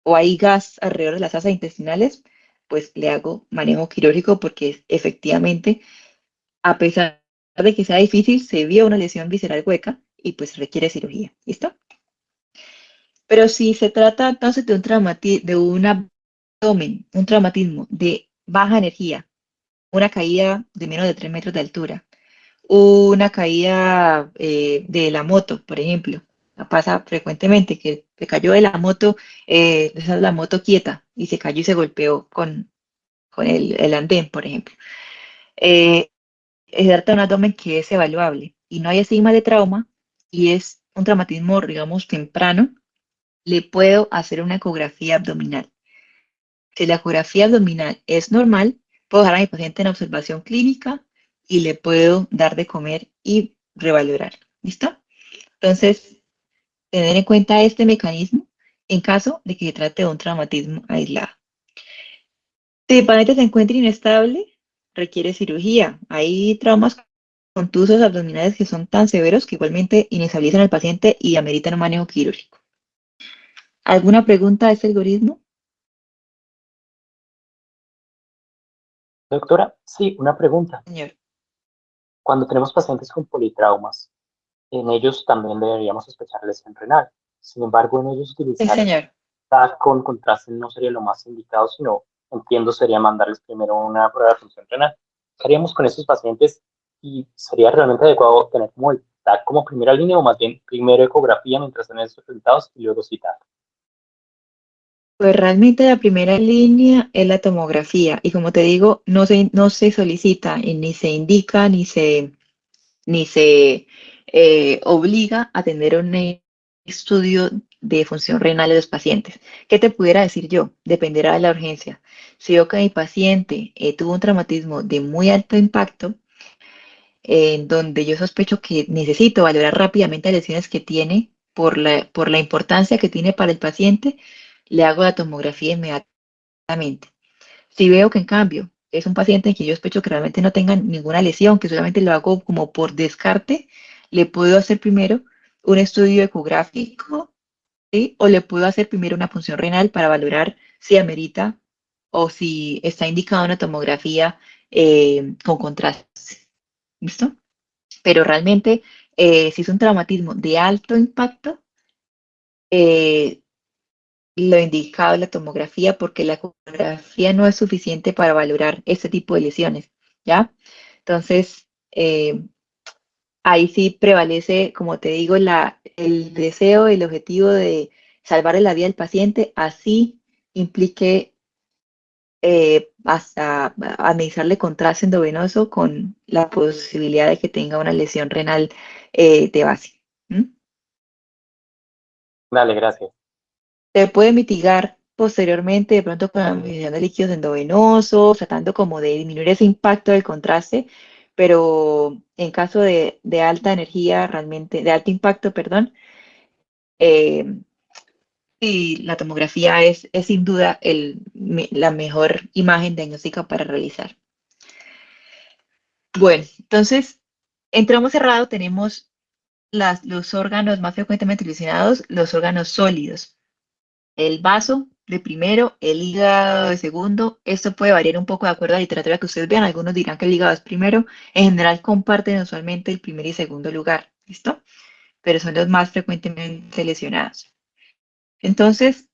o hay gas alrededor de las asas intestinales, pues le hago manejo quirúrgico porque efectivamente, a pesar de que sea difícil, se vio una lesión visceral hueca y pues requiere cirugía. ¿Listo? Pero si se trata entonces de un abdomen, un traumatismo de baja energía, una caída de menos de 3 metros de altura, una caída de la moto, por ejemplo. Pasa frecuentemente que se cayó de la moto, esa es la moto quieta, y se cayó y se golpeó con el andén, por ejemplo. Eh, se trata de un abdomen que es evaluable y no hay estigma de trauma y es un traumatismo, digamos, temprano, le puedo hacer una ecografía abdominal. Si la ecografía abdominal es normal, puedo dejar a mi paciente en observación clínica y le puedo dar de comer y revalorar. ¿Listo? Entonces, tener en cuenta este mecanismo en caso de que se trate de un traumatismo aislado. Si el paciente se encuentra inestable, requiere cirugía. Hay traumas contusos abdominales que son tan severos que igualmente inestabilizan al paciente y ameritan un manejo quirúrgico. ¿Alguna pregunta a este algoritmo? Doctora, sí, una pregunta. Señor. Cuando tenemos pacientes con politraumas, en ellos también deberíamos sospechar lesión renal. Sin embargo, en ellos Sí, utilizar señor. TAC con contraste no sería lo más indicado, sino, entiendo, sería mandarles primero una prueba de función renal. ¿Qué haríamos con estos pacientes? ¿Y sería realmente adecuado tener como el TAC como primera línea o más bien primero ecografía mientras tienen estos resultados y luego sí TAC? Pues realmente la primera línea es la tomografía y como te digo, no se solicita y ni se indica ni se obliga a tener un estudio de función renal de los pacientes. ¿Qué te pudiera decir yo? Dependerá de la urgencia. Si veo que mi paciente tuvo un traumatismo de muy alto impacto, en donde yo sospecho que necesito valorar rápidamente las lesiones que tiene por la importancia que tiene para el paciente, le hago la tomografía inmediatamente. Si veo que en cambio es un paciente en que yo sospecho que realmente no tenga ninguna lesión, que solamente lo hago como por descarte, le puedo hacer primero un estudio ecográfico, ¿sí? O le puedo hacer primero una punción renal para valorar si amerita o si está indicada una tomografía con contraste. ¿Listo? Pero realmente, si es un traumatismo de alto impacto, eh, lo indicado es la tomografía porque la ecografía no es suficiente para valorar este tipo de lesiones, ¿ya? Entonces, ahí sí prevalece, como te digo, el deseo, el objetivo de salvar la vida del paciente, así implique hasta administrarle contraste endovenoso con la posibilidad de que tenga una lesión renal de base. ¿Mm? Dale, gracias. Se puede mitigar posteriormente, de pronto con la administración de líquidos endovenosos, tratando como de disminuir ese impacto del contraste, pero en caso de alta energía, realmente, de alto impacto, perdón, eh, sí, la tomografía es sin duda la mejor imagen diagnóstica para realizar. Bueno, entonces, en tramo cerrado tenemos los órganos más frecuentemente lesionados, los órganos sólidos. El vaso de primero, el hígado de segundo. Esto puede variar un poco de acuerdo a la literatura que ustedes vean. Algunos dirán que el hígado es primero. En general comparten usualmente el primer y segundo lugar. ¿Listo? Pero son los más frecuentemente lesionados. Entonces,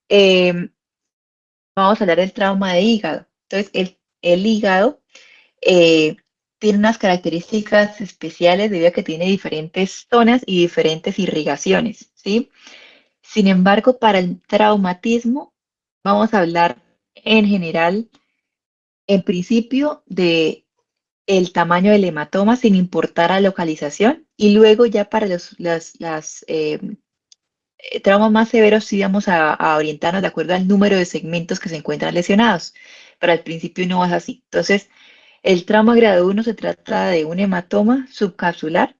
vamos a hablar del trauma de hígado. Entonces, el hígado eh, tiene unas características especiales debido a que tiene diferentes zonas y diferentes irrigaciones, ¿sí? Sin embargo, para el traumatismo, vamos a hablar en general, en principio, de el tamaño del hematoma sin importar la localización y luego ya para las traumas más severos sí vamos a orientarnos de acuerdo al número de segmentos que se encuentran lesionados. Pero al principio no es así. Entonces, el trauma grado 1 se trata de un hematoma subcapsular,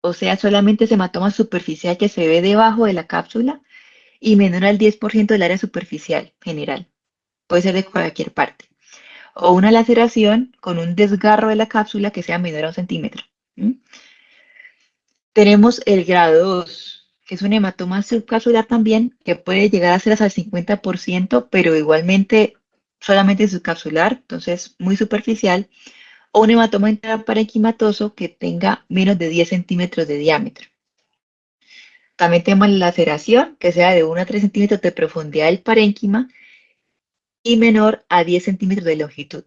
o sea, solamente ese hematoma superficial que se ve debajo de la cápsula y menor al 10% del área superficial general. Puede ser de cualquier parte. O una laceración con un desgarro de la cápsula que sea menor a 1 centímetro. ¿Mm? Tenemos el grado 2. que es un hematoma subcapsular también, que puede llegar a ser hasta el 50%, pero igualmente solamente subcapsular, entonces muy superficial, o un hematoma intraparenquimatoso que tenga menos de 10 centímetros de diámetro. También tenemos la laceración, que sea de 1 a 3 centímetros de profundidad del parénquima y menor a 10 centímetros de longitud.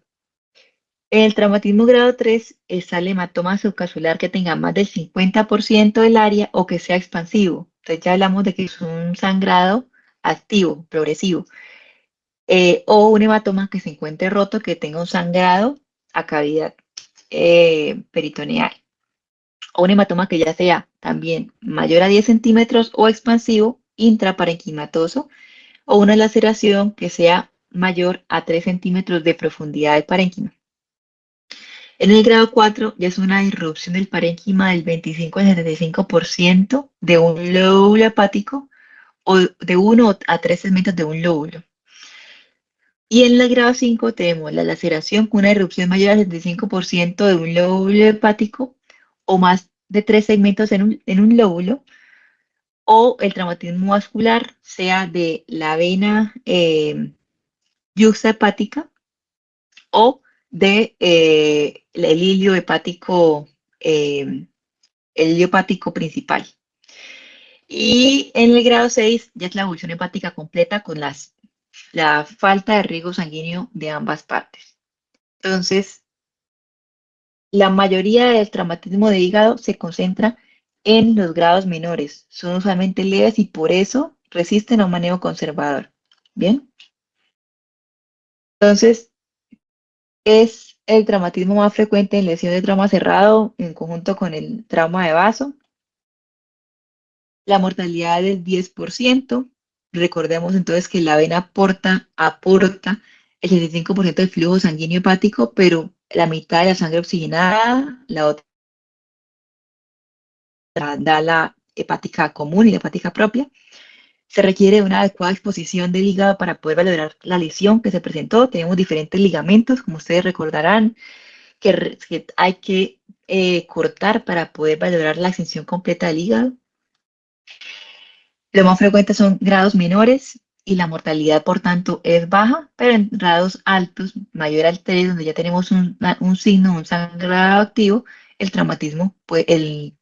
En el traumatismo grado 3 está el hematoma subcapsular que tenga más del 50% del área o que sea expansivo. Entonces ya hablamos de que es un sangrado activo, progresivo. O un hematoma que se encuentre roto que tenga un sangrado a cavidad peritoneal. O un hematoma que ya sea también mayor a 10 centímetros o expansivo, intraparenquimatoso, o una laceración que sea mayor a 3 centímetros de profundidad del parénquima. En el grado 4 ya es una irrupción del parénquima del 25 al 75% de un lóbulo hepático o de 1 a 3 segmentos de un lóbulo. Y en el grado 5 tenemos la laceración con una irrupción mayor al 75% de un lóbulo hepático o más de 3 segmentos en un lóbulo, o el traumatismo vascular, sea de la vena yuxta hepática o de el hilio hepático, el hilio hepático principal. Y en el grado 6 ya es la ebullición hepática completa con la falta de riego sanguíneo de ambas partes. Entonces, la mayoría del traumatismo de hígado se concentra en los grados menores. Son usualmente leves y por eso resisten a un manejo conservador. Bien, entonces es el traumatismo más frecuente en lesiones de trauma cerrado en conjunto con el trauma de vaso. La mortalidad del 10%. Recordemos entonces que la vena aporta el 65% del flujo sanguíneo hepático, pero la mitad de la sangre oxigenada, la otra da la hepática común y la hepática propia. Se requiere una adecuada exposición del hígado para poder valorar la lesión que se presentó. Tenemos diferentes ligamentos, como ustedes recordarán, que hay que cortar para poder valorar la extensión completa del hígado. Lo más frecuente son grados menores y la mortalidad, por tanto, es baja, pero en grados altos, mayor al 3, donde ya tenemos un signo, un sangrado activo, el traumatismo,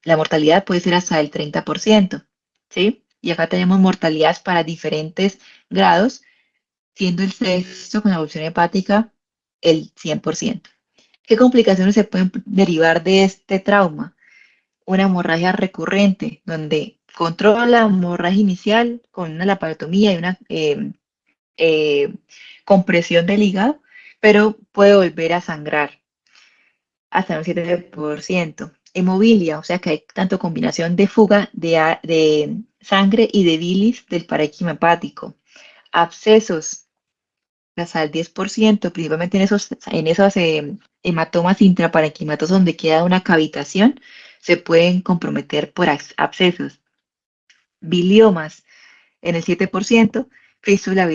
la mortalidad puede ser hasta el 30%, ¿sí? Y acá tenemos mortalidades para diferentes grados, siendo el sexto con la evolución hepática el 100%. ¿Qué complicaciones se pueden derivar de este trauma? Una hemorragia recurrente, donde controla la hemorragia inicial con una laparotomía y una eh, compresión del hígado, pero puede volver a sangrar hasta un 7%. Hemobilia, o sea que hay tanto combinación de fuga de sangre y de bilis del parénquima hepático. Abscesos, hasta el 10%, principalmente en esos hematomas intraparenquimatosos donde queda una cavitación, se pueden comprometer por abscesos. Biliomas en el 7%, fístula